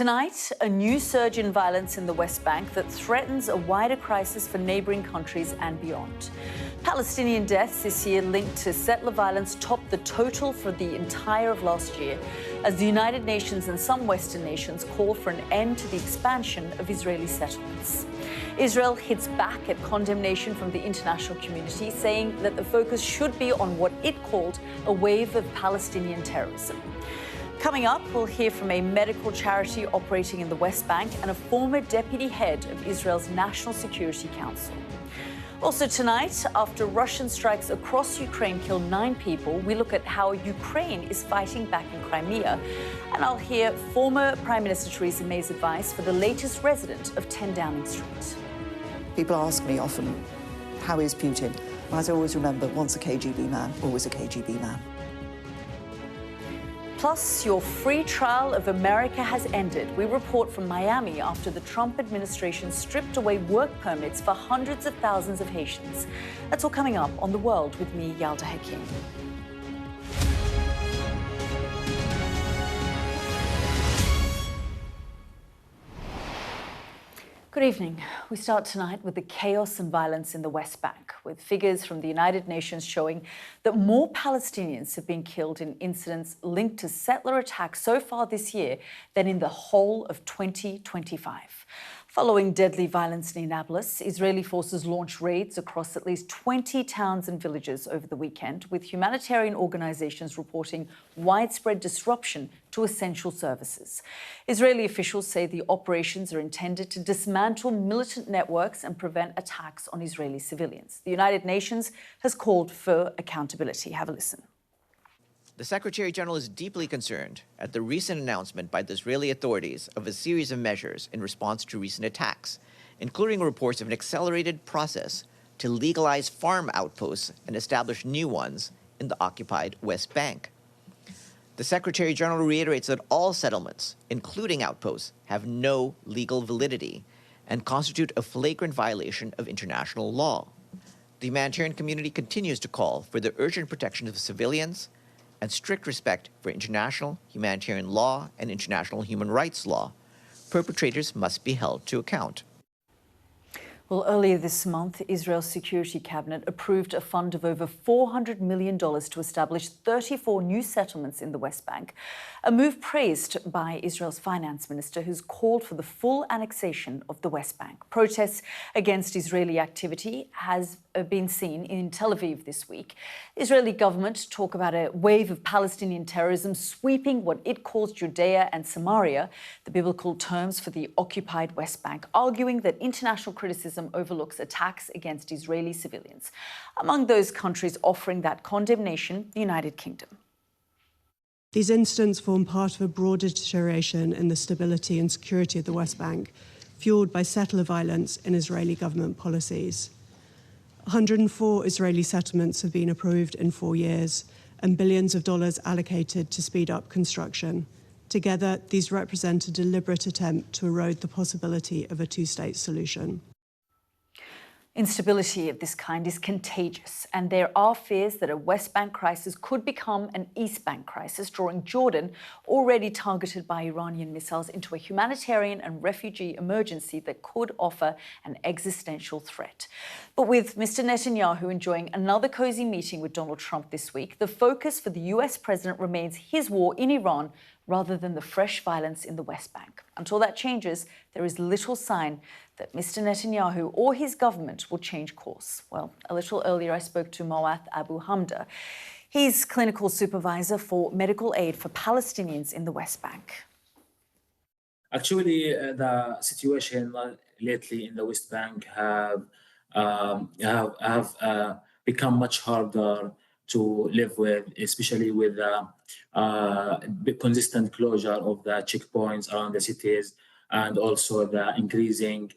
Tonight, a new surge in violence in the West Bank that threatens a wider crisis for neighbouring countries and beyond. Palestinian deaths this year linked to settler violence topped the total for the entire of last year, as the United Nations and some Western nations call for an end to the expansion of Israeli settlements. Israel hits back at condemnation from the international community, saying that the focus should be on what it called a wave of Palestinian terrorism. Coming up, we'll hear from a medical charity operating in the West Bank and a former deputy head of Israel's National Security Council. Also tonight, after Russian strikes across Ukraine killed 9 people, we look at how Ukraine is fighting back in Crimea. And I'll hear former Prime Minister Theresa May's advice for the latest resident of 10 Downing Street. People ask me often, how is Putin? As I always remember, once a KGB man, always a KGB man. Plus, your free trial of America has ended. We report from Miami after the Trump administration stripped away work permits for hundreds of thousands of Haitians. That's all coming up on The World with me, Yalda Hakim. Good evening. We start tonight with the chaos and violence in the West Bank, with figures from the United Nations showing that more Palestinians have been killed in incidents linked to settler attacks so far this year than in the whole of 2025. Following deadly violence in Nablus, Israeli forces launched raids across at least 20 towns and villages over the weekend, with humanitarian organizations reporting widespread disruption to essential services. Israeli officials say the operations are intended to dismantle militant networks and prevent attacks on Israeli civilians. The United Nations has called for accountability. Have a listen. The Secretary-General is deeply concerned at the recent announcement by the Israeli authorities of a series of measures in response to recent attacks, including reports of an accelerated process to legalize farm outposts and establish new ones in the occupied West Bank. The Secretary-General reiterates that all settlements, including outposts, have no legal validity and constitute a flagrant violation of international law. The humanitarian community continues to call for the urgent protection of civilians and strict respect for international humanitarian law and international human rights law. Perpetrators must be held to account. Well, earlier this month, Israel's Security Cabinet approved a fund of over $400 million to establish 34 new settlements in the West Bank, a move praised by Israel's finance minister, who's called for the full annexation of the West Bank. Protests against Israeli activity has been seen in Tel Aviv this week. The Israeli government talk about a wave of Palestinian terrorism sweeping what it calls Judea and Samaria, the biblical terms for the occupied West Bank, arguing that international criticism overlooks attacks against Israeli civilians. Among those countries offering that condemnation, the United Kingdom. These incidents form part of a broader deterioration in the stability and security of the West Bank, fueled by settler violence and Israeli government policies. 104 Israeli settlements have been approved in 4 years, and billions of dollars allocated to speed up construction. Together, these represent a deliberate attempt to erode the possibility of a two-state solution. Instability of this kind is contagious, and there are fears that a West Bank crisis could become an East Bank crisis, drawing Jordan, already targeted by Iranian missiles, into a humanitarian and refugee emergency that could offer an existential threat. But with Mr. Netanyahu enjoying another cozy meeting with Donald Trump this week, the focus for the US president remains his war in Iran rather than the fresh violence in the West Bank. Until that changes, there is little sign that Mr. Netanyahu or his government will change course. Well, a little earlier I spoke to Moath Abu Hamda. He's clinical supervisor for medical aid for Palestinians in the West Bank. Actually, the situation lately in the West Bank have become much harder to live with, especially with the consistent closure of the checkpoints around the cities, and also the increasing,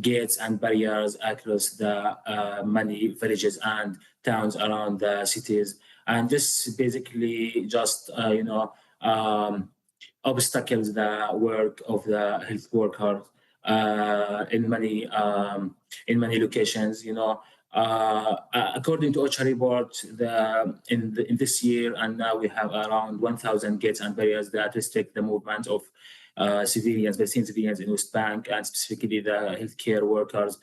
gates and barriers across the many villages and towns around the cities. And this basically just, obstacles the work of the health workers in many locations. According to OCHA report, in this year, and now we have around 1,000 gates and barriers that restrict the movement of civilians, Palestinian civilians in West Bank, and specifically the healthcare workers.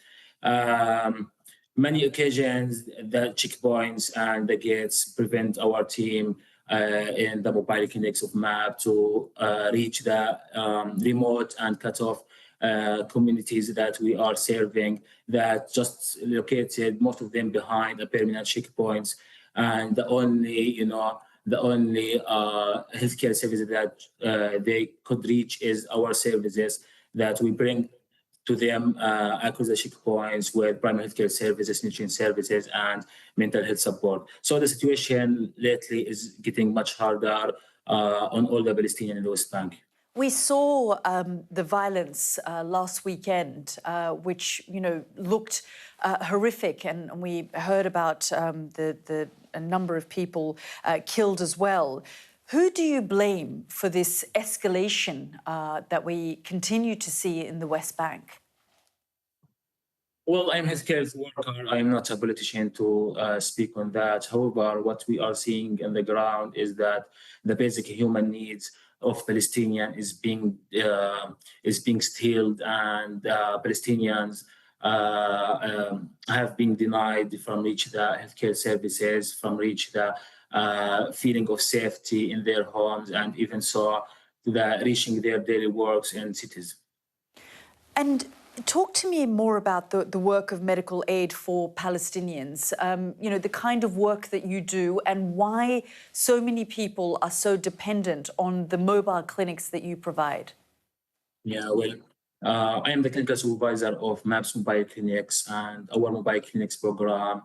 Many occasions, the checkpoints and the gates prevent our team in the mobile clinics of MAP to reach the remote and cut off communities that we are serving, that just located, most of them behind the permanent checkpoints, and the only healthcare services that they could reach is our services that we bring to them across the checkpoints with primary healthcare services, nutrition services, and mental health support. So the situation lately is getting much harder on all the Palestinians in the West Bank. We saw the violence last weekend, which looked horrific, and we heard about a number of people killed as well. Who do you blame for this escalation that we continue to see in the West Bank? Well, I'm a healthcare worker. I'm not a politician to speak on that. However, what we are seeing on the ground is that the basic human needs of Palestinian is being stealed, and Palestinians have been denied from reach the healthcare services, from reach the feeling of safety in their homes, and even so reaching their daily works in cities. And talk to me more about the work of medical aid for Palestinians, the kind of work that you do and why so many people are so dependent on the mobile clinics that you provide. Yeah, well, I am the clinical supervisor of MAP's mobile clinics, and our mobile clinics program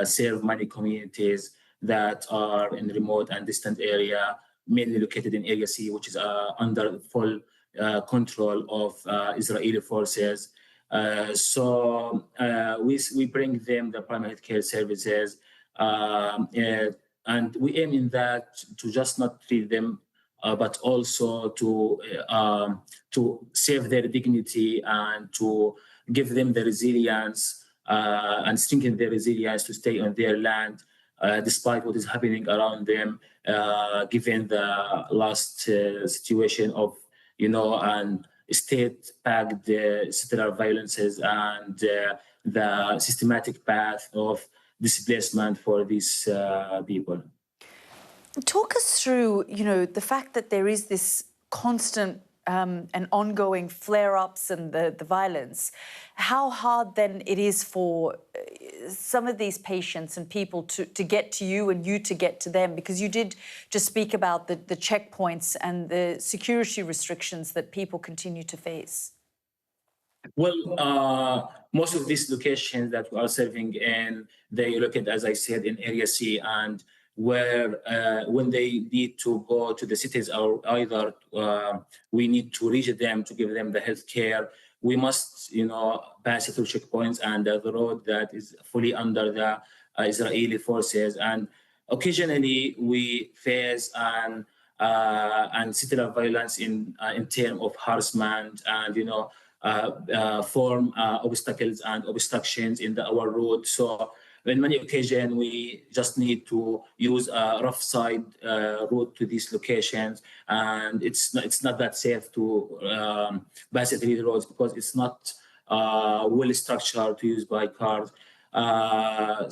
serve many communities that are in remote and distant area, mainly located in Area C, which is under full control of Israeli forces. So we bring them the primary healthcare services, and we aim in that to just not treat them, but also to save their dignity and to give them the resilience and strengthen their resilience to stay on their land, despite what is happening around them, given the last situation of and state-backed settler violences and the systematic path of displacement for these people. Talk us through, the fact that there is this constant and ongoing flare-ups and the violence. How hard then it is for some of these patients and people to get to you and you to get to them, because you did just speak about the checkpoints and the security restrictions that people continue to face. Well, most of these locations that we are serving in, they located, as I said, in Area C, and where when they need to go to the cities, or either we need to reach them to give them the health care, we must, pass through checkpoints and the road that is fully under the Israeli forces. And occasionally we face and settler violence in terms of harassment and, form obstacles and obstructions in our road. So in many occasions, we just need to use a rough side route to these locations, and it's not that safe to pass through the roads because it's not well structured to use by cars.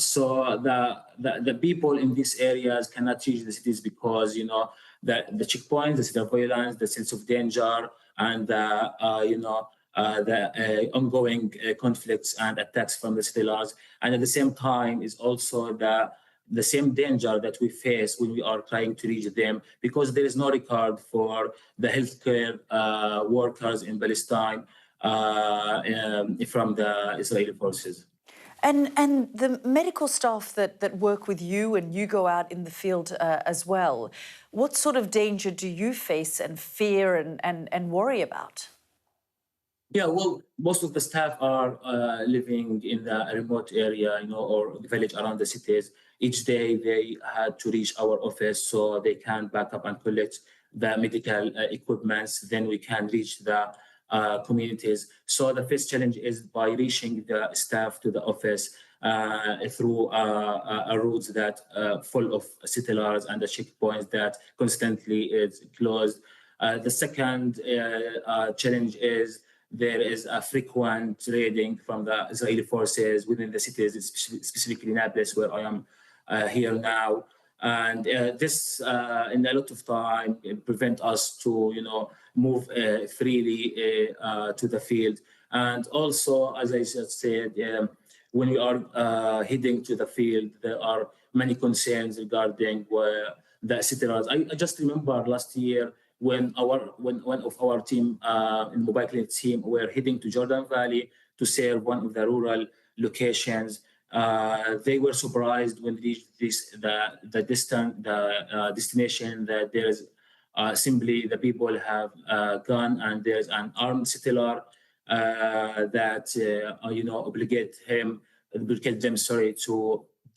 So the people in these areas cannot reach the cities because the checkpoints, the settler violence, the sense of danger, and the ongoing conflicts and attacks from the settlers. And at the same time is also the same danger that we face when we are trying to reach them, because there is no record for the healthcare workers in Palestine from the Israeli forces. And the medical staff that work with you and you go out in the field as well, what sort of danger do you face and fear and worry about? Yeah, well, most of the staff are living in the remote area, or the village around the cities. Each day they had to reach our office so they can back up and collect the medical equipments. Then we can reach the communities. So the first challenge is by reaching the staff to the office. through routes that full of settlers and the checkpoints that constantly is closed. The second challenge is there is a frequent raiding from the Israeli forces within the cities, specifically Nablus, where I am here now. And this, in a lot of time, prevent us to, move freely to the field. And also, as I just said, when we are heading to the field, there are many concerns regarding the settlers. I just remember last year when one of our team, in mobile clinic team, were heading to Jordan Valley to serve one of the rural locations. They were surprised when they reached the destination that there is simply the people have a gun and there's an armed settler that obligate them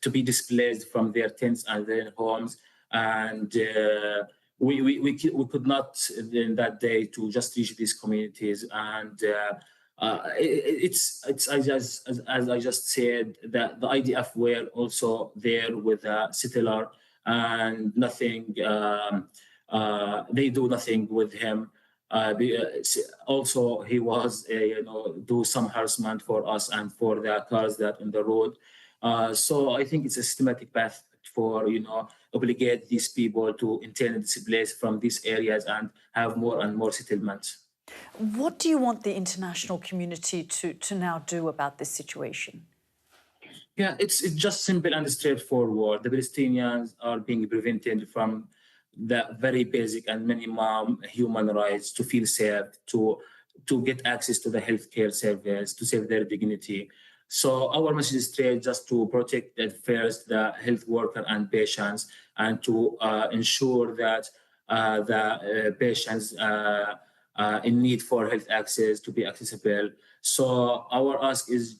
to be displaced from their tents and their homes. And we could not in that day to just reach these communities. And it's as I just said, that the IDF were also there with a settler and nothing. They do nothing with him. Also, he was do some harassment for us and for the cars that on the road. So I think it's a systematic path for obligate these people to internally displace from these areas and have more and more settlements. What do you want the international community to now do about this situation? Yeah, it's just simple and straightforward. The Palestinians are being prevented from the very basic and minimum human rights to feel safe, to get access to the healthcare service, to save their dignity. So our message is straight, just to protect at first the health worker and patients, and to ensure that the patients in need for health access to be accessible. So our ask is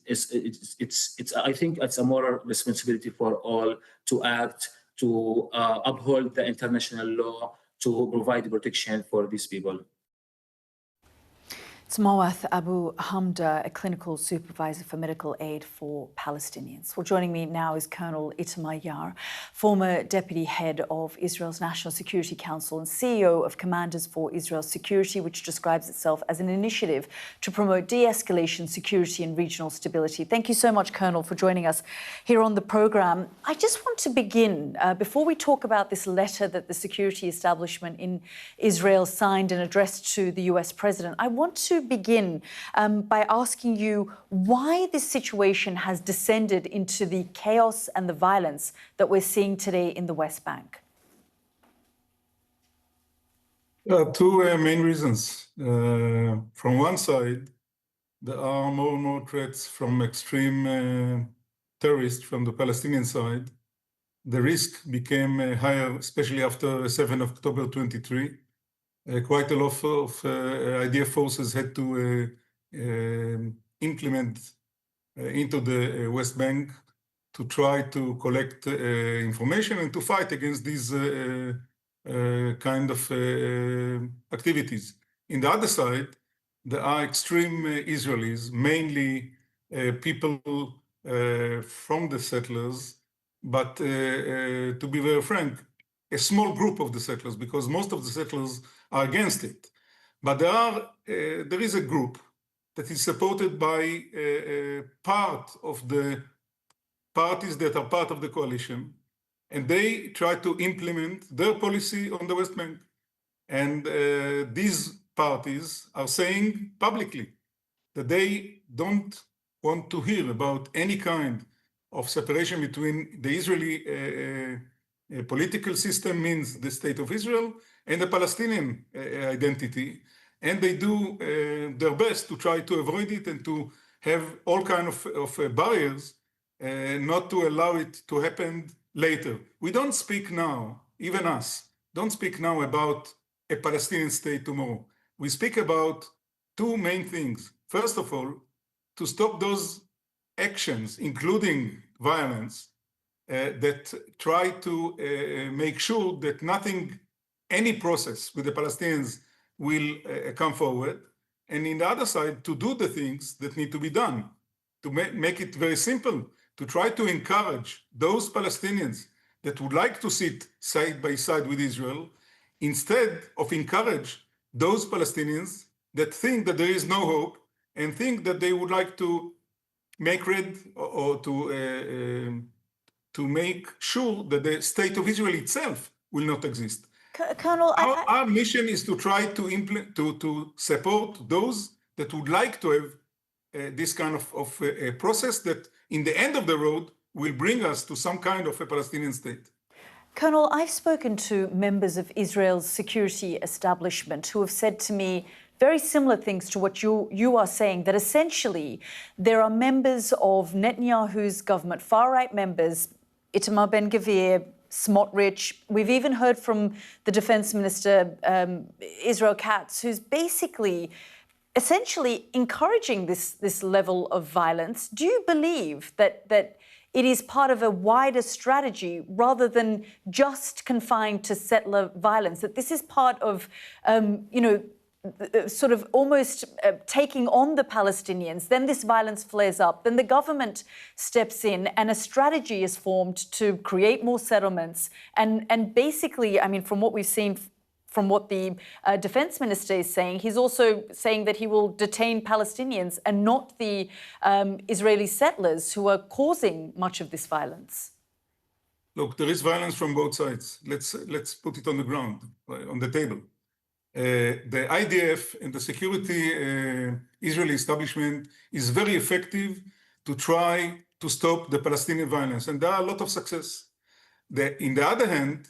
I think it's a moral responsibility for all to act, to uphold the international law, to provide protection for these people. It's Mawath Abu Hamda, a clinical supervisor for medical aid for Palestinians. Well, joining me now is Colonel Itamar Yar, former deputy head of Israel's National Security Council and CEO of Commanders for Israel's Security, which describes itself as an initiative to promote de-escalation, security and regional stability. Thank you so much, Colonel, for joining us here on the programme. I just want to begin, before we talk about this letter that the security establishment in Israel signed and addressed to the US President, I want to begin by asking you why this situation has descended into the chaos and the violence that we're seeing today in the West Bank. Two main reasons. From one side, there are more and more threats from extreme terrorists from the Palestinian side. The risk became higher, especially after 7 October 23. Quite a lot of IDF forces had to implement into the West Bank to try to collect information and to fight against these kind of activities. In the other side, there are extreme Israelis, mainly people from the settlers, but to be very frank, a small group of the settlers, because most of the settlers are against it. But there is a group that is supported by part of the parties that are part of the coalition, and they try to implement their policy on the West Bank. And these parties are saying publicly that they don't want to hear about any kind of separation between the Israeli political system, means the state of Israel, and the Palestinian identity. And they do their best to try to avoid it and to have all kinds of barriers, not to allow it to happen later. We don't speak now, even us, don't speak now about a Palestinian state tomorrow. We speak about two main things. First of all, to stop those actions, including violence, that try to make sure that any process with the Palestinians will come forward. And in the other side, to do the things that need to be done, to make it very simple. to try to encourage those Palestinians that would like to sit side by side with Israel, instead of encourage those Palestinians that think that there is no hope and think that they would like to make red or to make sure that the state of Israel itself will not exist. Colonel, our mission is to try to support those that would like to have this kind of a process that in the end of the road will bring us to some kind of a Palestinian state. Colonel, I've spoken to members of Israel's security establishment who have said to me very similar things to what you are saying, that essentially there are members of Netanyahu's government, far-right members, Itamar Ben-Gvir, Smotrich. We've even heard from the Defense Minister, Israel Katz, who's basically essentially encouraging this level of violence. Do you believe that it is part of a wider strategy rather than just confined to settler violence, that this is part of, sort of almost taking on the Palestinians, then this violence flares up, then the government steps in and a strategy is formed to create more settlements. And basically, I mean, from what we've seen, from what the defense minister is saying, he's also saying that he will detain Palestinians and not the Israeli settlers who are causing much of this violence. Look, there is violence from both sides. Let's put it on the ground, on the table. The IDF and the security Israeli establishment is very effective to try to stop the Palestinian violence, and there are a lot of success. In the other hand,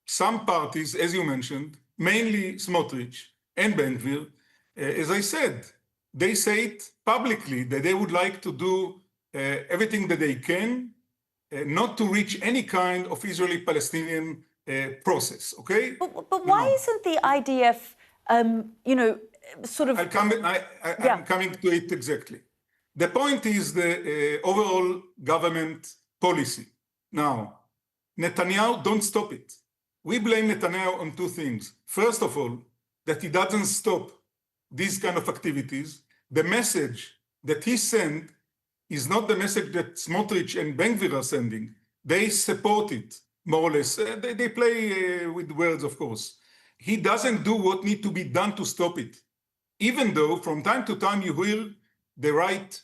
some parties, as you mentioned, mainly Smotrich and Ben-Gvir, as I said, they say it publicly that they would like to do everything that they can not to reach any kind of Israeli-Palestinian process, okay? But why isn't the IDF, sort of... I'm coming to it exactly. The point is the overall government policy. Now, Netanyahu, don't stop it. We blame Netanyahu on two things. First of all, that he doesn't stop these kind of activities. The message that he sent is not the message that Smotrich and Ben-Gvir are sending. They support it, more or less. They play with words, of course. He doesn't do what needs to be done to stop it. Even though from time to time you hear the right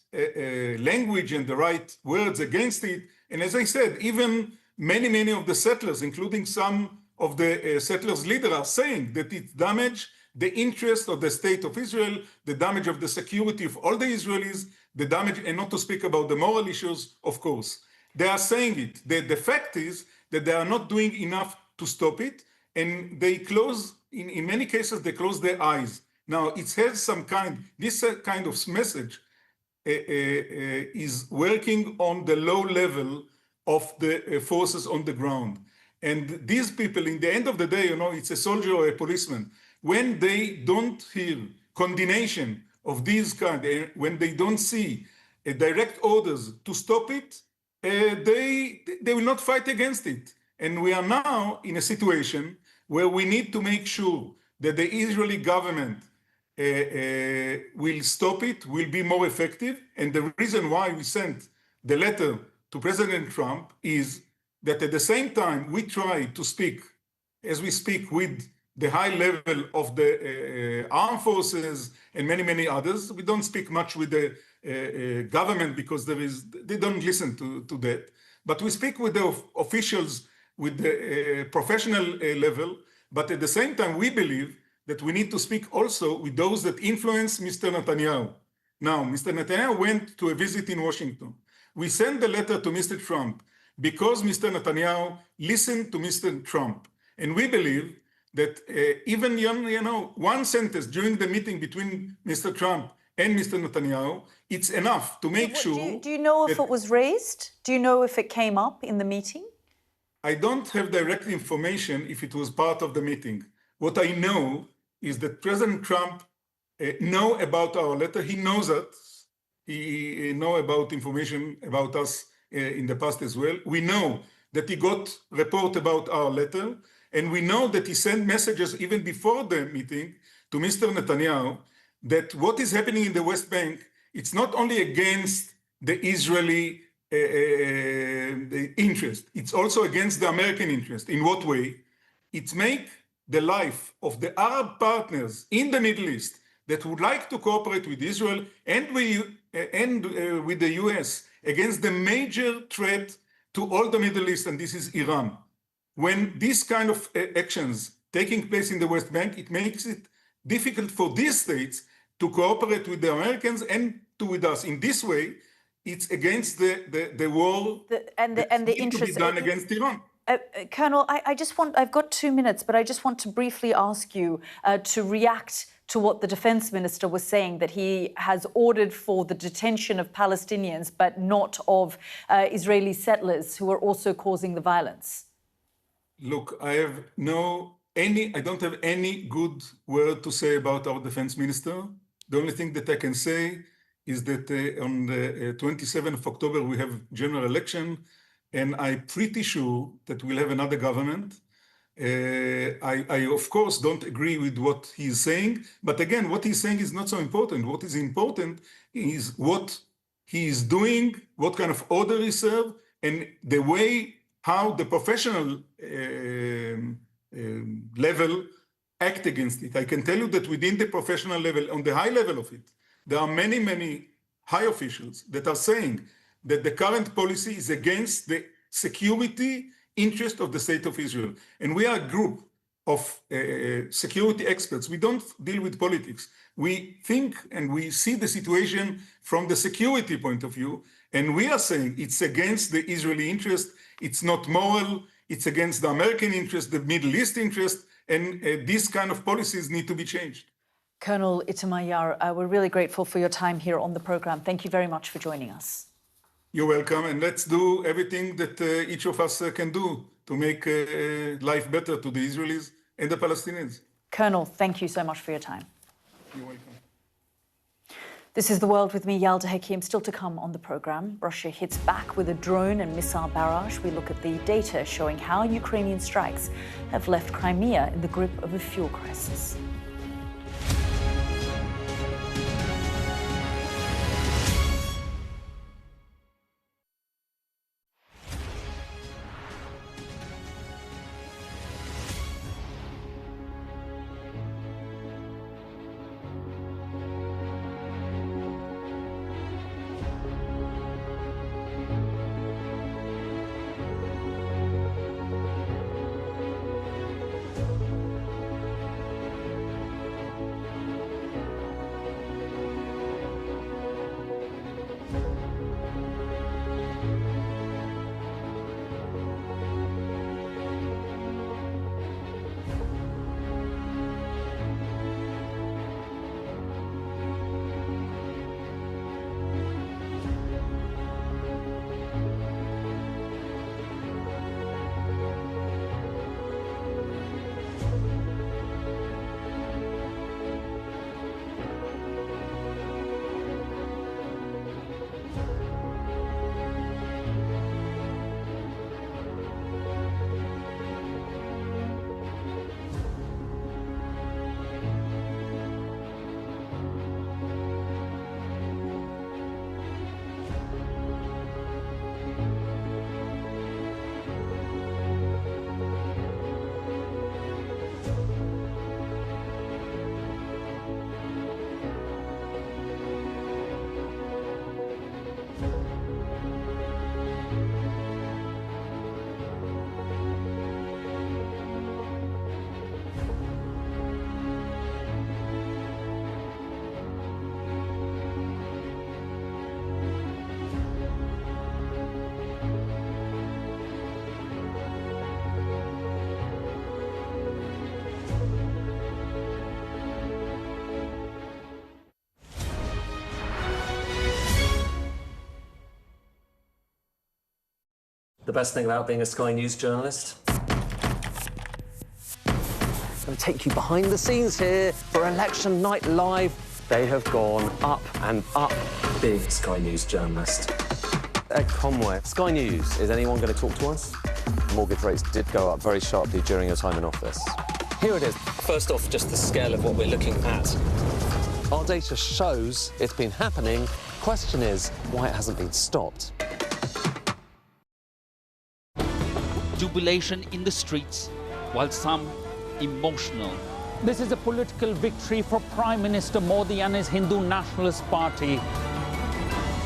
language and the right words against it. And as I said, even many of the settlers, including some of the settlers' leaders, are saying that it damaged the interest of the state of Israel, the damage of the security of all the Israelis, the damage, and not to speak about the moral issues, of course. They are saying it. The fact is that they are not doing enough to stop it, and they close, in many cases, they close their eyes. Now, it has some kind, this kind of message is working on the low level of the forces on the ground. And these people, in the end of the day, it's a soldier or a policeman. When they don't hear condemnation of these kind, when they don't see direct orders to stop it, they will not fight against it. And we are now in a situation where we need to make sure that the Israeli government will stop it, will be more effective. And the reason why we sent the letter to President Trump is that at the same time we try to speak, as we speak, with the high level of the armed forces and many others. We don't speak much with the government because they don't listen to that. But we speak with the officials with the professional level. But at the same time, we believe that we need to speak also with those that influence Mr. Netanyahu. Now, Mr. Netanyahu went to a visit in Washington. We sent the letter to Mr. Trump because Mr. Netanyahu listened to Mr. Trump. And we believe that even, one sentence during the meeting between Mr. Trump and Mr. Netanyahu, it's enough to make sure... Do you know if it was raised? Do you know if it came up in the meeting? I don't have direct information if it was part of the meeting. What I know is that President Trump know about our letter. He knows that. He know about information about us in the past as well. We know that he got report about our letter, and we know that he sent messages even before the meeting to Mr. Netanyahu that what is happening in the West Bank It's not only against the Israeli the interest, it's also against the American interest. In what way? It makes the life of the Arab partners in the Middle East that would like to cooperate with Israel and with the US against the major threat to all the Middle East, and this is Iran. When these kind of actions taking place in the West Bank, it makes it difficult for these states to cooperate with the Americans and with us. In this way, it's against the war and the interest to be done against Iran. Colonel, I've got 2 minutes, but I just want to briefly ask you to react to what the defense minister was saying, that he has ordered for the detention of Palestinians, but not of Israeli settlers who are also causing the violence. Look, I don't have any good word to say about our defense minister. The only thing that I can say is that on the 27th of October, we have general election, and I'm pretty sure that we'll have another government. I, of course, don't agree with what he's saying, but again, what he's saying is not so important. What is important is what he is doing, what kind of order he served, and the way how the professional level act against it. I can tell you that within the professional level, on the high level of it, there are many, many high officials that are saying that the current policy is against the security interest of the state of Israel. And we are a group of security experts. We don't deal with politics. We think and we see the situation from the security point of view. And we are saying it's against the Israeli interest. It's not moral. It's against the American interest, the Middle East interest. And these kind of policies need to be changed. Colonel Itamar Yar, we're really grateful for your time here on the program. Thank you very much for joining us. You're welcome, and let's do everything that each of us can do to make life better to the Israelis and the Palestinians. Colonel, thank you so much for your time. You're welcome. This is The World with me, Yalda Hakim. Still to come on the program, Russia hits back with a drone and missile barrage. We look at the data showing how Ukrainian strikes have left Crimea in the grip of a fuel crisis. The best thing about being a Sky News journalist? I'm going to take you behind the scenes here for Election Night Live. They have gone up and up. Being a Sky News journalist. Ed Conway, Sky News, is anyone going to talk to us? Mortgage rates did go up very sharply during your time in office. Here it is. First off, just the scale of what we're looking at. Our data shows it's been happening. Question is why it hasn't been stopped. Jubilation in the streets, while some emotional. This is a political victory for Prime Minister Modi and his Hindu Nationalist Party.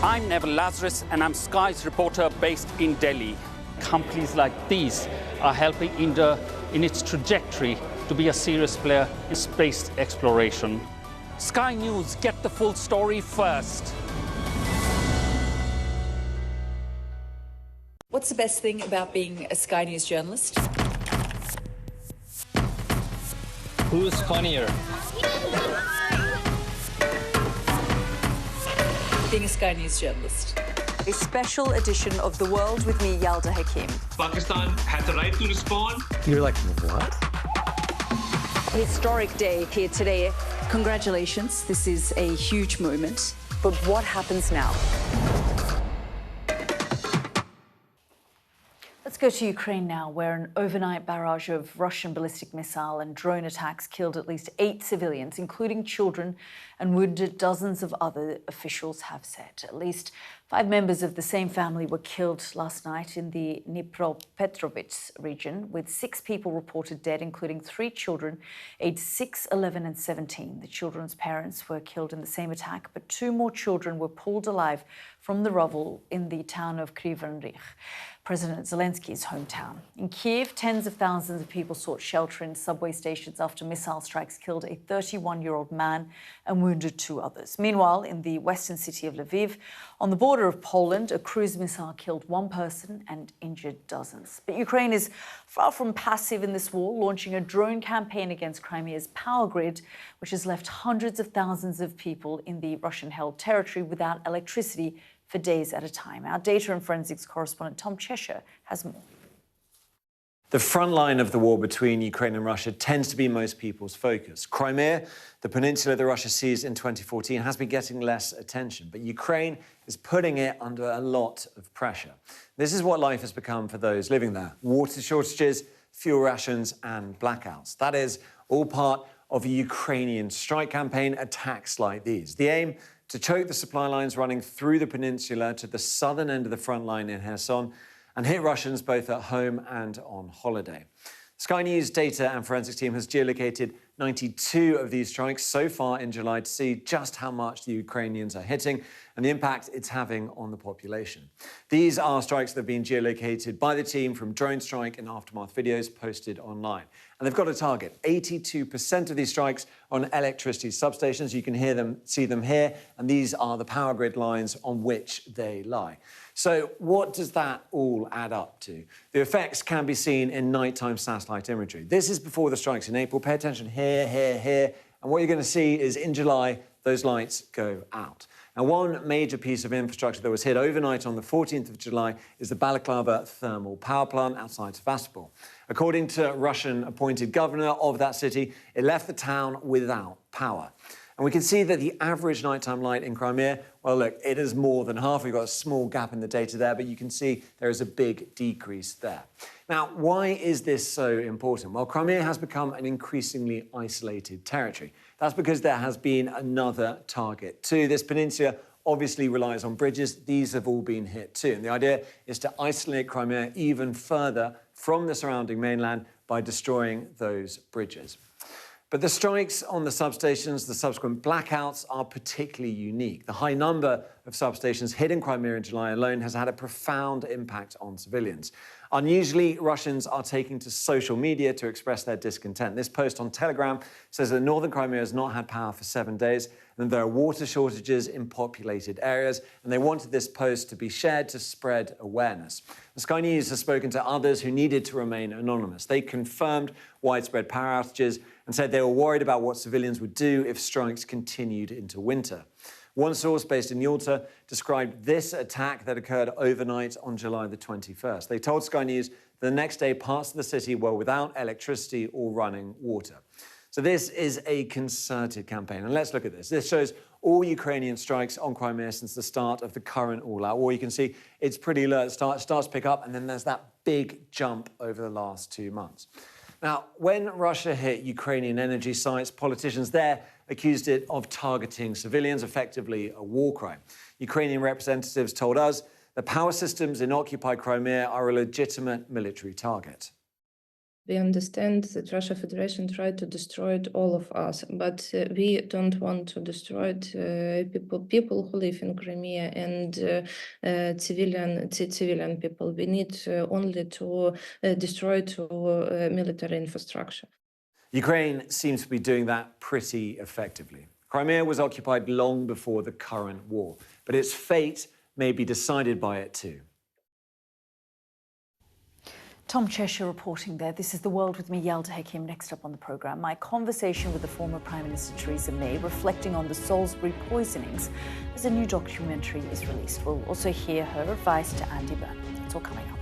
I'm Neville Lazarus, and I'm Sky's reporter based in Delhi. Companies like these are helping India in its trajectory to be a serious player in space exploration. Sky News, get the full story first. What's the best thing about being a Sky News journalist? Who's funnier? Being a Sky News journalist. A special edition of The World with me, Yalda Hakim. Pakistan has the right to respond. You're like, what? Historic day here today. Congratulations, this is a huge moment. But what happens now? Let's go to Ukraine now, where an overnight barrage of Russian ballistic missile and drone attacks killed at least 8 civilians, including children, and wounded dozens of other, officials have said. At least 5 members of the same family were killed last night in the Dnipropetrovsk region, with 6 people reported dead, including 3 children, aged 6, 11 and 17. The children's parents were killed in the same attack, but 2 more children were pulled alive from the rubble in the town of Kryvyi Rih, President Zelensky's hometown. In Kiev, tens of thousands of people sought shelter in subway stations after missile strikes killed a 31-year-old man and wounded 2 others. Meanwhile, in the western city of Lviv, on the border of Poland, a cruise missile killed 1 person and injured dozens. But Ukraine is far from passive in this war, launching a drone campaign against Crimea's power grid, which has left hundreds of thousands of people in the Russian-held territory without electricity for days at a time. Our data and forensics correspondent Tom Cheshire has more. The front line of the war between Ukraine and Russia tends to be most people's focus. Crimea, the peninsula that Russia seized in 2014, has been getting less attention, but Ukraine is putting it under a lot of pressure. This is what life has become for those living there: water shortages, fuel rations and blackouts. That is all part of a Ukrainian strike campaign, attacks like these. The aim: to choke the supply lines running through the peninsula to the southern end of the front line in Kherson and hit Russians both at home and on holiday. Sky News data and forensics team has geolocated 92 of these strikes so far in July to see just how much the Ukrainians are hitting and the impact it's having on the population. These are strikes that have been geolocated by the team from drone strike and aftermath videos posted online. And they've got a target. 82% of these strikes on electricity substations. You can see them here, and these are the power grid lines on which they lie. So what does that all add up to? The effects can be seen in nighttime satellite imagery. This is before the strikes in April. Pay attention here, here, here. And what you're going to see is in July, those lights go out. Now, one major piece of infrastructure that was hit overnight on the 14th of July is the Balaclava thermal power plant outside Sevastopol. According to Russian-appointed governor of that city, it left the town without power. And we can see that the average nighttime light in Crimea, well, look, it is more than half. We've got a small gap in the data there, but you can see there is a big decrease there. Now, why is this so important? Well, Crimea has become an increasingly isolated territory. That's because there has been another target too. This peninsula obviously relies on bridges. These have all been hit too. And the idea is to isolate Crimea even further from the surrounding mainland by destroying those bridges. But the strikes on the substations, the subsequent blackouts, are particularly unique. The high number of substations hit in Crimea in July alone has had a profound impact on civilians. Unusually, Russians are taking to social media to express their discontent. This post on Telegram says that northern Crimea has not had power for 7 days, and there are water shortages in populated areas, and they wanted this post to be shared to spread awareness. The Sky News has spoken to others who needed to remain anonymous. They confirmed widespread power outages and said they were worried about what civilians would do if strikes continued into winter. One source based in Yalta described this attack that occurred overnight on July the 21st. They told Sky News the next day parts of the city were without electricity or running water. So this is a concerted campaign. And let's look at this. This shows all Ukrainian strikes on Crimea since the start of the current all-out war. You can see it's pretty low. It starts to pick up, and then there's that big jump over the last 2 months. Now, when Russia hit Ukrainian energy sites, politicians there accused it of targeting civilians, effectively a war crime. Ukrainian representatives told us the power systems in occupied Crimea are a legitimate military target. We understand that Russia Federation tried to destroy all of us, but we don't want to destroy people who live in Crimea and civilian people. We need only to destroy military infrastructure. Ukraine seems to be doing that pretty effectively. Crimea was occupied long before the current war, but its fate may be decided by it too. Tom Cheshire reporting there. This is The World with me, Yalda Hakim. Next up on the programme, my conversation with the former Prime Minister Theresa May, reflecting on the Salisbury poisonings as a new documentary is released. We'll also hear her advice to Andy Byrne. It's all coming up.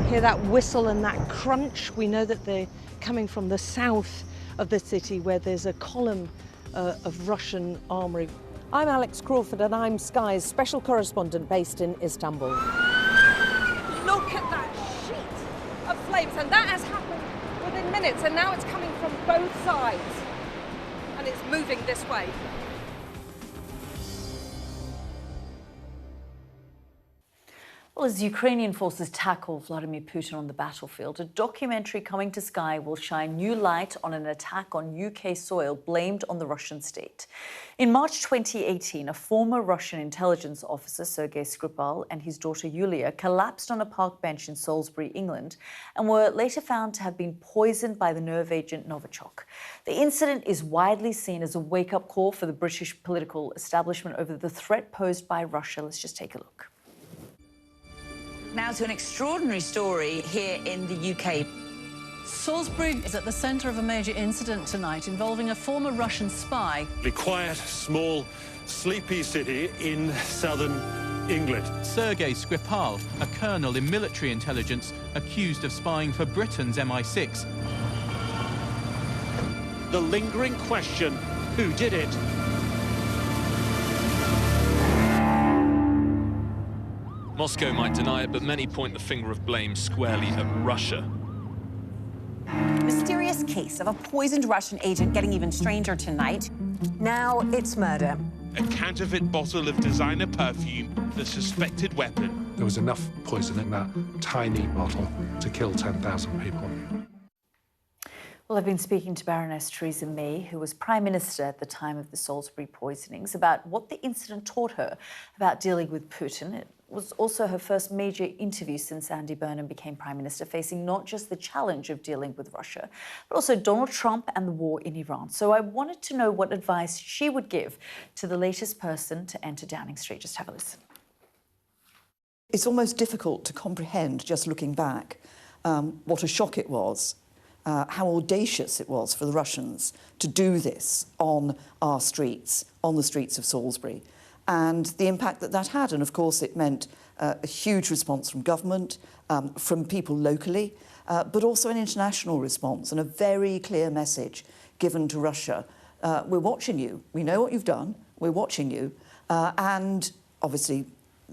Hear that whistle and that crunch? We know that they're coming from the south of the city where there's a column of Russian armoury. I'm Alex Crawford and I'm Sky's special correspondent based in Istanbul. Look at that sheet of flames, and that has happened within minutes, and now it's coming from both sides and it's moving this way. Well, as Ukrainian forces tackle Vladimir Putin on the battlefield, a documentary coming to Sky will shine new light on an attack on UK soil blamed on the Russian state. In March 2018, a former Russian intelligence officer, Sergei Skripal, and his daughter Yulia collapsed on a park bench in Salisbury, England, and were later found to have been poisoned by the nerve agent Novichok. The incident is widely seen as a wake-up call for the British political establishment over the threat posed by Russia. Let's just take a look. Now to an extraordinary story here in the UK. Salisbury is at the centre of a major incident tonight involving a former Russian spy. A quiet, small, sleepy city in southern England. Sergei Skripal, a colonel in military intelligence accused of spying for Britain's MI6. The lingering question, who did it? Moscow might deny it, but many point the finger of blame squarely at Russia. Mysterious case of a poisoned Russian agent getting even stranger tonight. Now it's murder. A counterfeit bottle of designer perfume, the suspected weapon. There was enough poison in that tiny bottle to kill 10,000 people. Well, I've been speaking to Baroness Theresa May, who was Prime Minister at the time of the Salisbury poisonings, about what the incident taught her about dealing with Putin. It was also her first major interview since Andy Burnham became Prime Minister, facing not just the challenge of dealing with Russia, but also Donald Trump and the war in Iran. So I wanted to know what advice she would give to the latest person to enter Downing Street. Just have a listen. It's almost difficult to comprehend, just looking back, what a shock it was. How audacious it was for the Russians to do this on our streets, on the streets of Salisbury, and the impact that that had. And of course, it meant a huge response from government, from people locally, but also an international response and a very clear message given to Russia. We're watching you. We know what you've done. We're watching you. And obviously,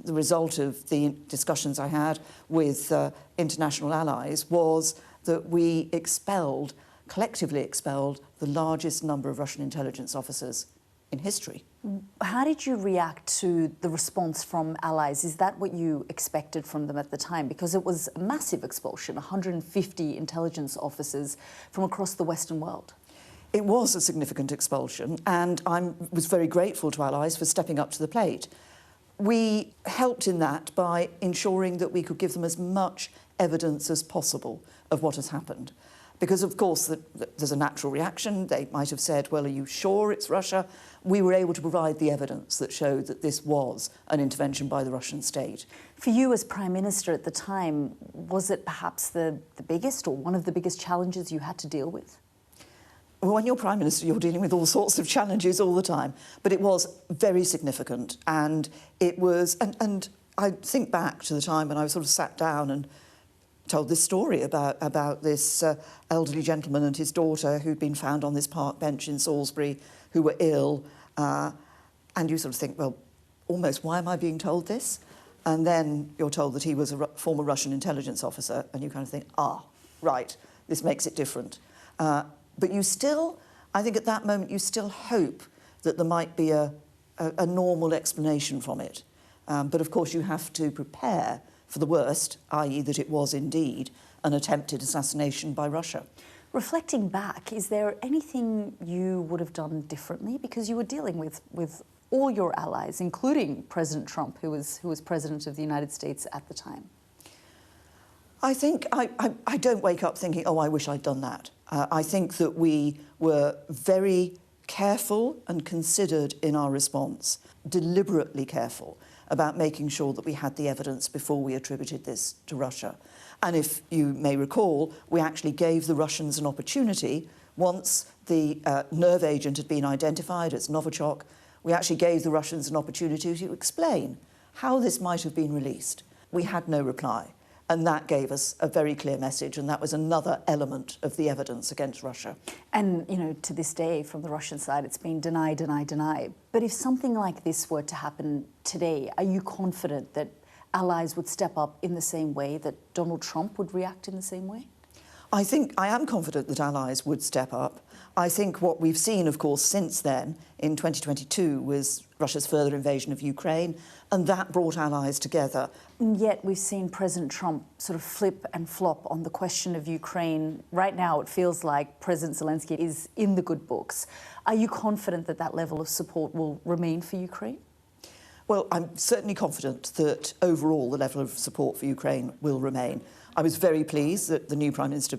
the result of the discussions I had with international allies was that we collectively expelled the largest number of Russian intelligence officers in history. How did you react to the response from allies? Is that what you expected from them at the time? Because it was a massive expulsion, 150 intelligence officers from across the Western world. It was a significant expulsion, and I was very grateful to allies for stepping up to the plate. We helped in that by ensuring that we could give them as much evidence as possible of what has happened. Because, of course, there's a natural reaction. They might have said, well, are you sure it's Russia? We were able to provide the evidence that showed that this was an intervention by the Russian state. For you as Prime Minister at the time, was it perhaps the biggest or one of the biggest challenges you had to deal with? Well, when you're Prime Minister, you're dealing with all sorts of challenges all the time. But it was very significant. And it was, and I think back to the time when I was sort of sat down and told this story about this elderly gentleman and his daughter who'd been found on this park bench in Salisbury, who were ill. And you sort of think, well, almost, why am I being told this? And then you're told that he was a former Russian intelligence officer, and you kind of think, right, this makes it different. But you still, I think at that moment, you still hope that there might be a normal explanation from it. But of course, you have to prepare for the worst, i.e. that it was indeed an attempted assassination by Russia. Reflecting back, is there anything you would have done differently? Because you were dealing with all your allies, including President Trump, who was President of the United States at the time. I think I don't wake up thinking, oh, I wish I'd done that. I think that we were very careful and considered in our response, deliberately careful about making sure that we had the evidence before we attributed this to Russia. And if you may recall, we actually gave the Russians an opportunity, once the nerve agent had been identified as Novichok, we actually gave the Russians an opportunity to explain how this might have been released. We had no reply. And that gave us a very clear message, and that was another element of the evidence against Russia. And, you know, to this day, from the Russian side, it's been deny, deny, deny. But if something like this were to happen today, are you confident that allies would step up in the same way, that Donald Trump would react in the same way? I am confident that allies would step up. I think what we've seen, of course, since then, in 2022, was Russia's further invasion of Ukraine, and that brought allies together. And yet we've seen President Trump sort of flip and flop on the question of Ukraine. Right now, it feels like President Zelensky is in the good books. Are you confident that that level of support will remain for Ukraine? Well, I'm certainly confident that overall the level of support for Ukraine will remain. I was very pleased that the new Prime Minister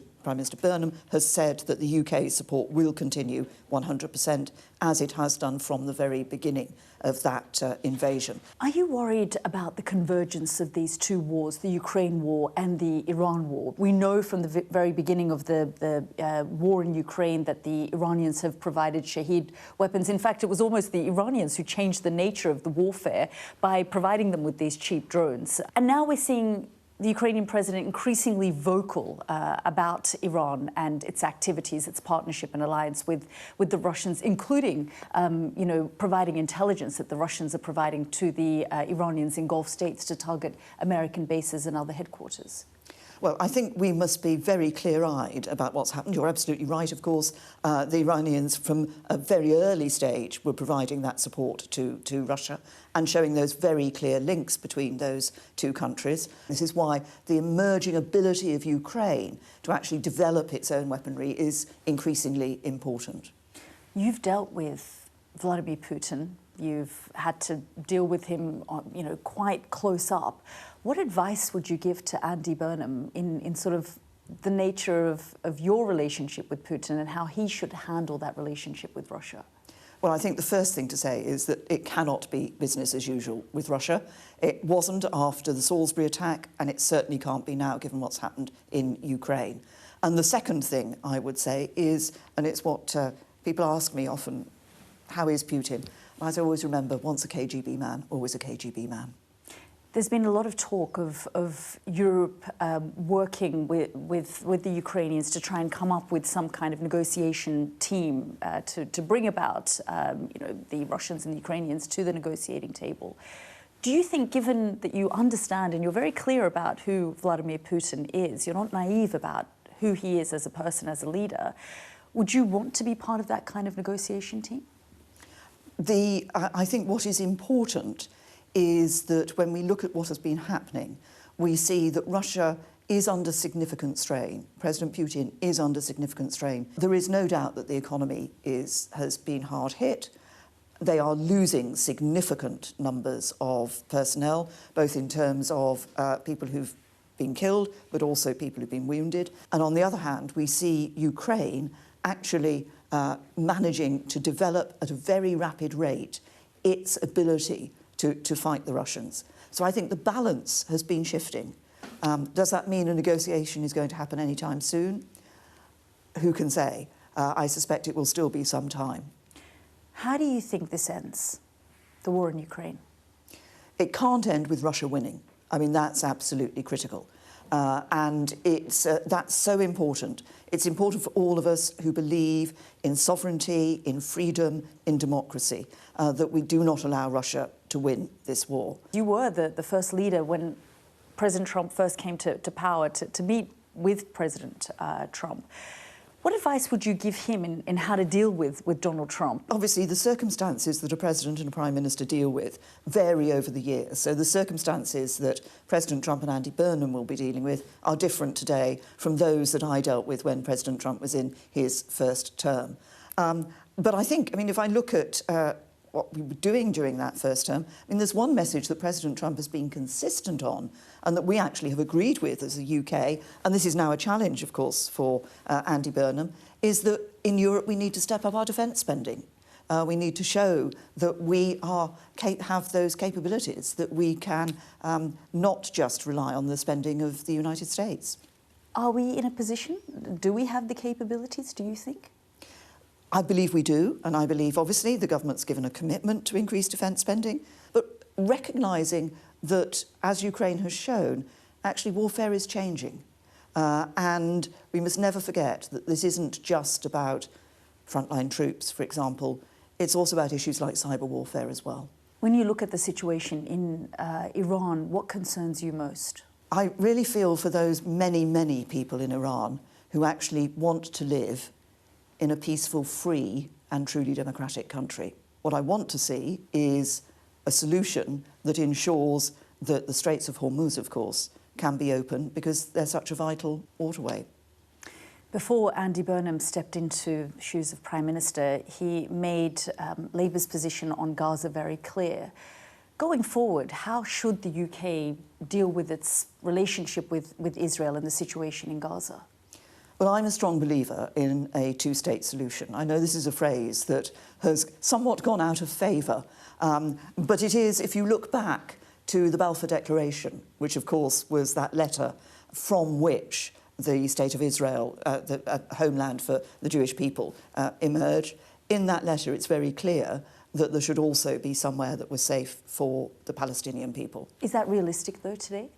Burnham, has said that the UK's support will continue 100%, as it has done from the very beginning of that invasion. Are you worried about the convergence of these two wars, the Ukraine war and the Iran war? We know from the very beginning of the war in Ukraine that the Iranians have provided Shahed weapons. In fact, it was almost the Iranians who changed the nature of the warfare by providing them with these cheap drones. And now we're seeing the Ukrainian president increasingly vocal about Iran and its activities, its partnership and alliance with the Russians, including, providing intelligence that the Russians are providing to the Iranians in Gulf states to target American bases and other headquarters. Well, I think we must be very clear-eyed about what's happened. You're absolutely right, of course. The Iranians, from a very early stage, were providing that support to Russia and showing those very clear links between those two countries. This is why the emerging ability of Ukraine to actually develop its own weaponry is increasingly important. You've dealt with Vladimir Putin. You've had to deal with him, quite close up. What advice would you give to Andy Burnham in sort of the nature of your relationship with Putin and how he should handle that relationship with Russia? Well, I think the first thing to say is that it cannot be business as usual with Russia. It wasn't after the Salisbury attack, and it certainly can't be now, given what's happened in Ukraine. And the second thing I would say is, and it's what people ask me often, how is Putin? As I always remember, once a KGB man, always a KGB man. There's been a lot of talk of Europe working with the Ukrainians to try and come up with some kind of negotiation team to bring about, the Russians and the Ukrainians to the negotiating table. Do you think, given that you understand and you're very clear about who Vladimir Putin is, you're not naive about who he is as a person, as a leader, would you want to be part of that kind of negotiation team? I think what is important is that when we look at what has been happening, we see that Russia is under significant strain. President Putin is under significant strain. There is no doubt that the economy has been hard hit. They are losing significant numbers of personnel, both in terms of people who've been killed, but also people who've been wounded. And on the other hand, we see Ukraine actually managing to develop at a very rapid rate its ability to fight the Russians. So I think the balance has been shifting. Does that mean a negotiation is going to happen anytime soon? Who can say? I suspect it will still be some time. How do you think this ends, the war in Ukraine? It can't end with Russia winning. I mean, that's absolutely critical. And that's so important. It's important for all of us who believe in sovereignty, in freedom, in democracy, that we do not allow Russia to win this war. You were the first leader when President Trump first came to power to meet with President Trump. What advice would you give him in how to deal with Donald Trump? Obviously, the circumstances that a president and a prime minister deal with vary over the years. So the circumstances that President Trump and Andy Burnham will be dealing with are different today from those that I dealt with when President Trump was in his first term. But I think, if I look at what we were doing during that first term, there's one message that President Trump has been consistent on and that we actually have agreed with as the UK, and this is now a challenge, of course, for Andy Burnham, is that in Europe we need to step up our defence spending. We need to show that we have those capabilities, that we can not just rely on the spending of the United States. Are we in a position? Do we have the capabilities, do you think? I believe we do, and I believe, obviously, the government's given a commitment to increase defence spending, but recognising that, as Ukraine has shown, actually warfare is changing. And we must never forget that this isn't just about frontline troops, for example. It's also about issues like cyber warfare as well. When you look at the situation in Iran, what concerns you most? I really feel for those many, many people in Iran who actually want to live in a peaceful, free and truly democratic country. What I want to see is a solution that ensures that the Straits of Hormuz, of course, can be open because they're such a vital waterway. Before Andy Burnham stepped into the shoes of Prime Minister, he made Labour's position on Gaza very clear. Going forward, how should the UK deal with its relationship with Israel and the situation in Gaza? Well, I'm a strong believer in a two-state solution. I know this is a phrase that has somewhat gone out of favour, but it is, if you look back to the Balfour Declaration, which of course was that letter from which the State of Israel, the homeland for the Jewish people, emerged. In that letter, it's very clear that there should also be somewhere that was safe for the Palestinian people. Is that realistic, though, today?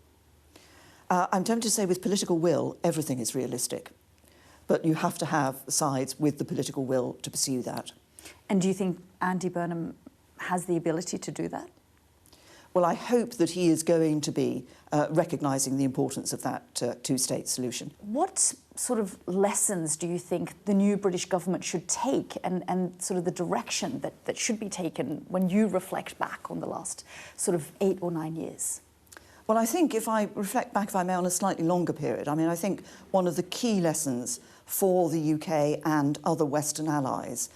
I'm tempted to say with political will, everything is realistic. But you have to have sides with the political will to pursue that. And do you think Andy Burnham has the ability to do that? Well, I hope that he is going to be recognising the importance of that two-state solution. What sort of lessons do you think the new British government should take and sort of the direction that should be taken when you reflect back on the last sort of 8 or 9 years? Well, I think if I reflect back, if I may, on a slightly longer period, I mean, I think one of the key lessons for the UK and other Western allies,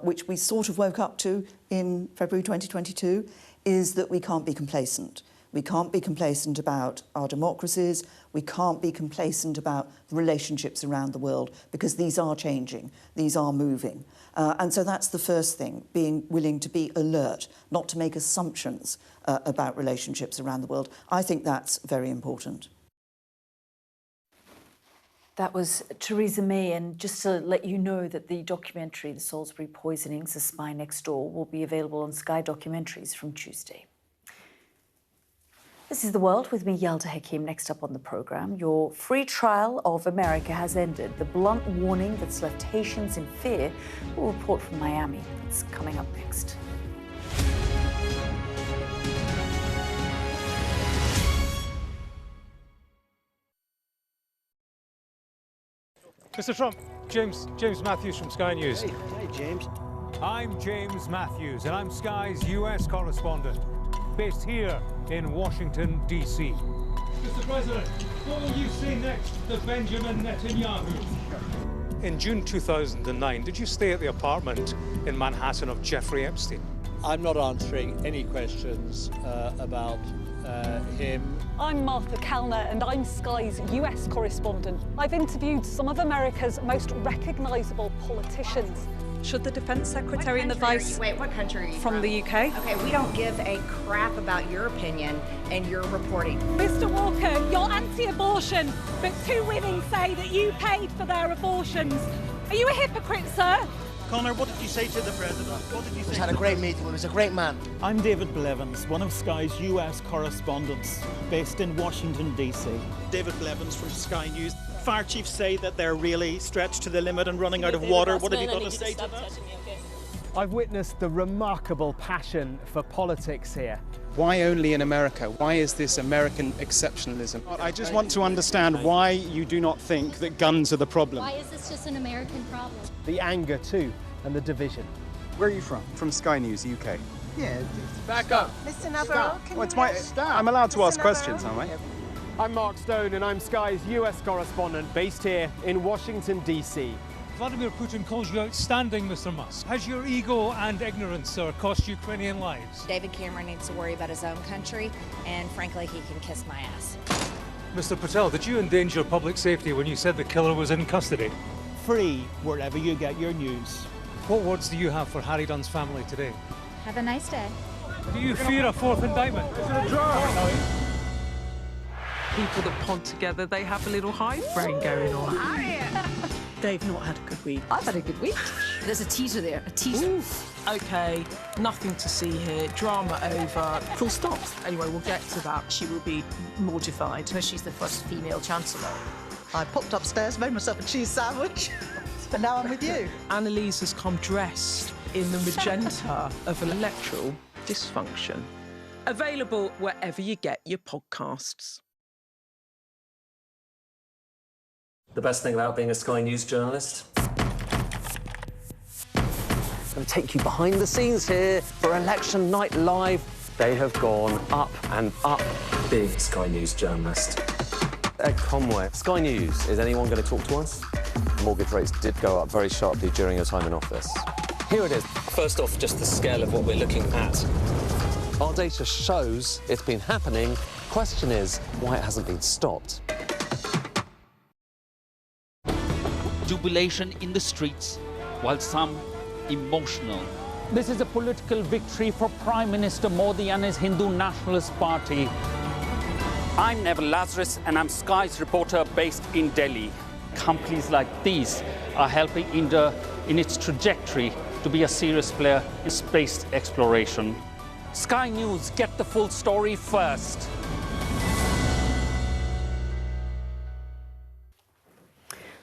which we sort of woke up to in February 2022, is that we can't be complacent. We can't be complacent about our democracies. We can't be complacent about the relationships around the world because these are changing, these are moving. And so that's the first thing, being willing to be alert, not to make assumptions about relationships around the world. I think that's very important. That was Theresa May, and just to let you know that the documentary, The Salisbury Poisonings, The Spy Next Door, will be available on Sky Documentaries from Tuesday. This is The World with me, Yalda Hakim. Next up on the programme, your free trial of America has ended. The blunt warning that's left Haitians in fear. We'll report from Miami. It's coming up next. Mr. Trump, James Matthews from Sky News. Hey, James. I'm James Matthews, and I'm Sky's US correspondent, based here in Washington, D.C. Mr. President, what will you say next to Benjamin Netanyahu? In June 2009, did you stay at the apartment in Manhattan of Jeffrey Epstein? I'm not answering any questions about him. I'm Martha Kellner and I'm Sky's US correspondent. I've interviewed some of America's most recognisable politicians. Should the Defence Secretary and the Vice... Wait, what country are you from? The UK. Okay, we don't give a crap about your opinion and your reporting. Mr Walker, you're anti-abortion, but 2 women say that you paid for their abortions. Are you a hypocrite, sir? Connor, what did you say to the president? What did you say? We had a great meeting. He was a great man. I'm David Blevins, one of Sky's US correspondents, based in Washington, D.C. David Blevins from Sky News. Fire chiefs say that they're really stretched to the limit and running out of water. What have you got to say to that? I've witnessed the remarkable passion for politics here. Why only in America? Why is this American exceptionalism? I just want to understand why you do not think that guns are the problem. Why is this just an American problem? The anger too, and the division. Where are you from? From Sky News, UK. Yeah. Back up. Mr. Navarro, can Well, I'm allowed to ask questions, aren't I? I'm Mark Stone and I'm Sky's US correspondent based here in Washington, D.C. Vladimir Putin calls you outstanding, Mr. Musk. Has your ego and ignorance cost Ukrainian lives? David Cameron needs to worry about his own country, and frankly, he can kiss my ass. Mr. Patel, did you endanger public safety when you said the killer was in custody? Free wherever you get your news. What words do you have for Harry Dunn's family today? Have a nice day. Do you fear a 4th indictment? Is it a draw? People that pod together, they have a little hive brain going on. They've not had a good week. I've had a good week. There's a teaser there, a teaser. Oof. OK, nothing to see here. Drama over. Full stop. Anyway, we'll get to that. She will be mortified. She's the first female chancellor. I popped upstairs, made myself a cheese sandwich, but now I'm with you. Annalise has come dressed in the magenta of electoral dysfunction. Available wherever you get your podcasts. The best thing about being a Sky News journalist? I'm going to take you behind the scenes here for Election Night Live. They have gone up and up. Big Sky News journalist. Ed Conway, Sky News, is anyone going to talk to us? Mortgage rates did go up very sharply during your time in office. Here it is. First off, just the scale of what we're looking at. Our data shows it's been happening. Question is why it hasn't been stopped. Jubilation in the streets, while some emotional. This is a political victory for Prime Minister Modi and his Hindu Nationalist Party. I'm Neville Lazarus, and I'm Sky's reporter based in Delhi. Companies like these are helping India in its trajectory to be a serious player in space exploration. Sky News, get the full story first.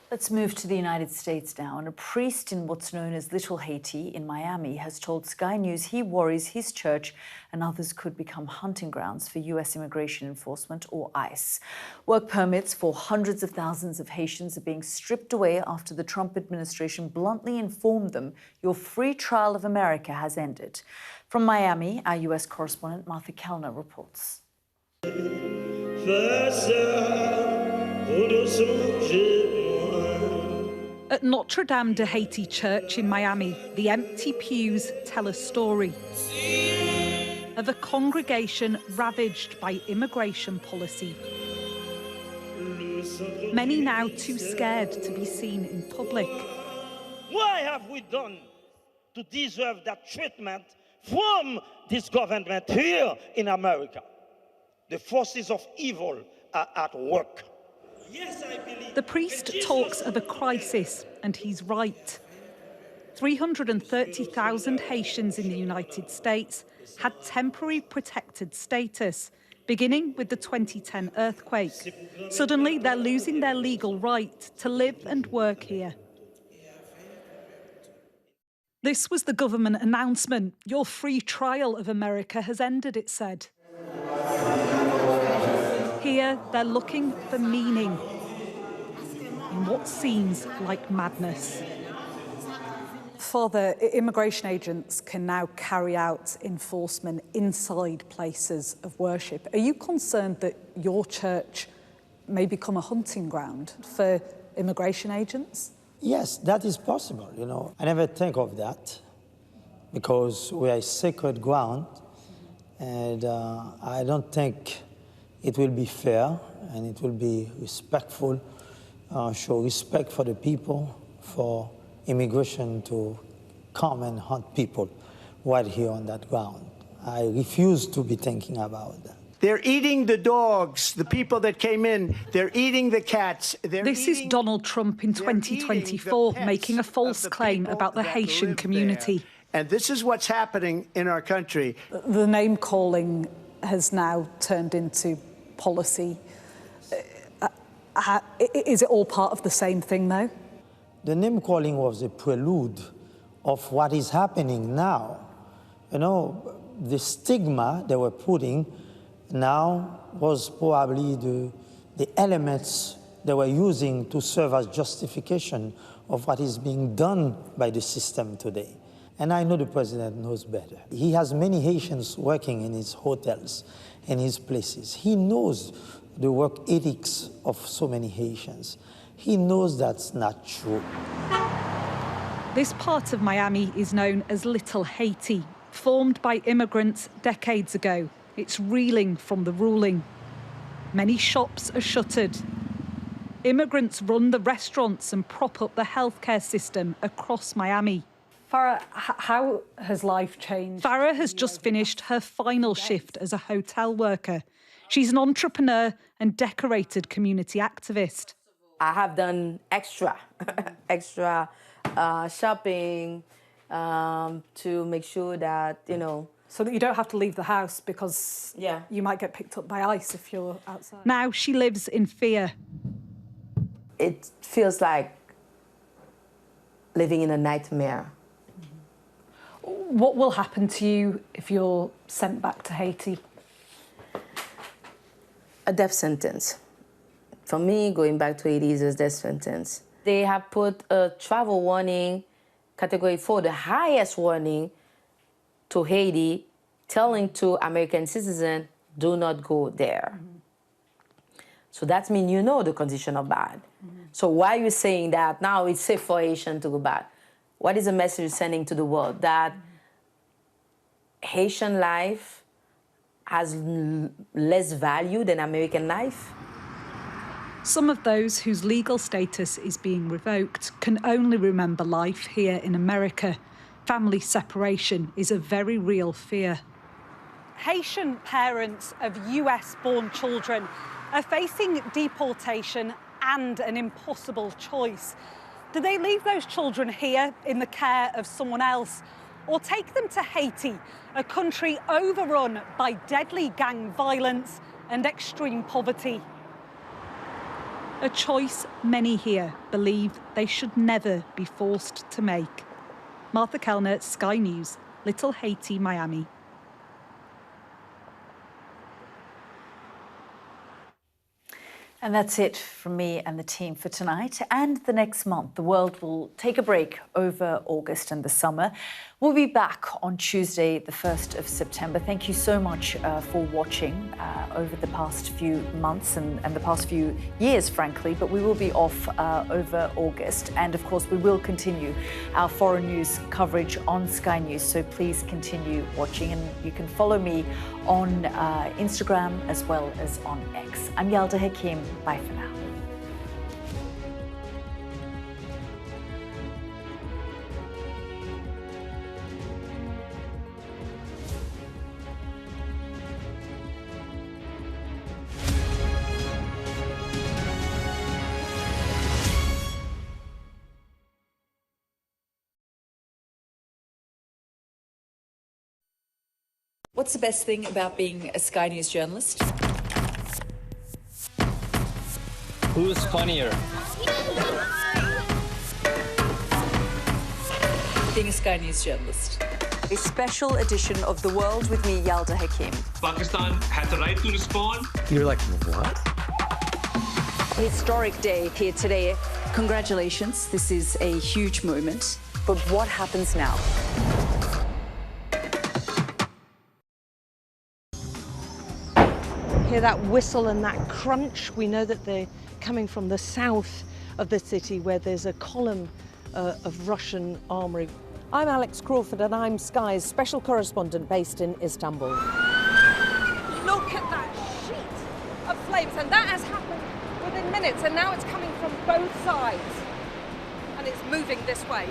Let's move to the United States now. And a priest in what's known as Little Haiti in Miami has told Sky News he worries his church and others could become hunting grounds for U.S. immigration enforcement, or ICE. Work permits for hundreds of thousands of Haitians are being stripped away after the Trump administration bluntly informed them your free trial of America has ended. From Miami, our U.S. correspondent Martha Kellner reports. At Notre Dame de Haiti Church in Miami, the empty pews tell a story of a congregation ravaged by immigration policy. Many now too scared to be seen in public. What have we done to deserve that treatment from this government here in America? The forces of evil are at work. The priest talks of a crisis, and he's right. 330,000 Haitians in the United States had temporary protected status, beginning with the 2010 earthquake. Suddenly, they're losing their legal right to live and work here. This was the government announcement. Your free trial of America has ended, it said. Here, they're looking for meaning in what seems like madness. Father, immigration agents can now carry out enforcement inside places of worship. Are you concerned that your church may become a hunting ground for immigration agents? Yes, that is possible, you know. I never think of that because we are a sacred ground, and I don't think it will be fair and it will be respectful, show respect for the people, for immigration to come and hunt people right here on that ground. I refuse to be thinking about that. They're eating the dogs, the people that came in. They're eating the cats. This is Donald Trump in 2024 making a false claim about the Haitian community. And this is what's happening in our country. The name calling has now turned into policy. Is it all part of the same thing, though? The name calling was a prelude of what is happening now. You know, the stigma they were putting now was probably the elements they were using to serve as justification of what is being done by the system today. And I know the president knows better. He has many Haitians working in his hotels and his places. He knows the work ethics of so many Haitians. He knows that's not true. This part of Miami is known as Little Haiti, formed by immigrants decades ago. It's reeling from the ruling. Many shops are shuttered. Immigrants run the restaurants and prop up the healthcare system across Miami. Farah, how has life changed? Farah has just finished her final shift as a hotel worker. She's an entrepreneur and decorated community activist. I have done extra shopping to make sure that, you know... So that you don't have to leave the house because you might get picked up by ICE if you're outside. Now she lives in fear. It feels like living in a nightmare. What will happen to you if you're sent back to Haiti? A death sentence. For me, going back to Haiti is a death sentence. They have put a travel warning Category 4, the highest warning to Haiti, telling to American citizens, do not go there. So that means you know the conditions are bad. So why are you saying that now it's safe for Haitian to go back? What is the message you're sending to the world? That Haitian life has less value than American life? Some of those whose legal status is being revoked can only remember life here in America. Family separation is a very real fear. Haitian parents of US-born children are facing deportation and an impossible choice. Do they leave those children here in the care of someone else, or take them to Haiti, a country overrun by deadly gang violence and extreme poverty? A choice many here believe they should never be forced to make. Martha Kellner, Sky News, Little Haiti, Miami. And that's it from me and the team for tonight and the next month. The world will take a break over August and the summer. We'll be back on Tuesday, the 1st of September. Thank you so much for watching over the past few months and the past few years, frankly. But we will be off over August. And of course, we will continue our foreign news coverage on Sky News. So please continue watching. And you can follow me on Instagram as well as on X. I'm Yalda Hakim. Bye for now. What's the best thing about being a Sky News journalist? Who's funnier? Being a Sky News journalist. A special edition of The World with me, Yalda Hakim. Pakistan had the right to respond. You're like, what? Historic day here today. Congratulations, this is a huge moment. But what happens now? Hear that whistle and that crunch. We know that they're coming from the south of the city where there's a column of Russian armoury. I'm Alex Crawford and I'm Sky's special correspondent based in Istanbul. Look at that sheet of flames, and that has happened within minutes, and now it's coming from both sides, and it's moving this way.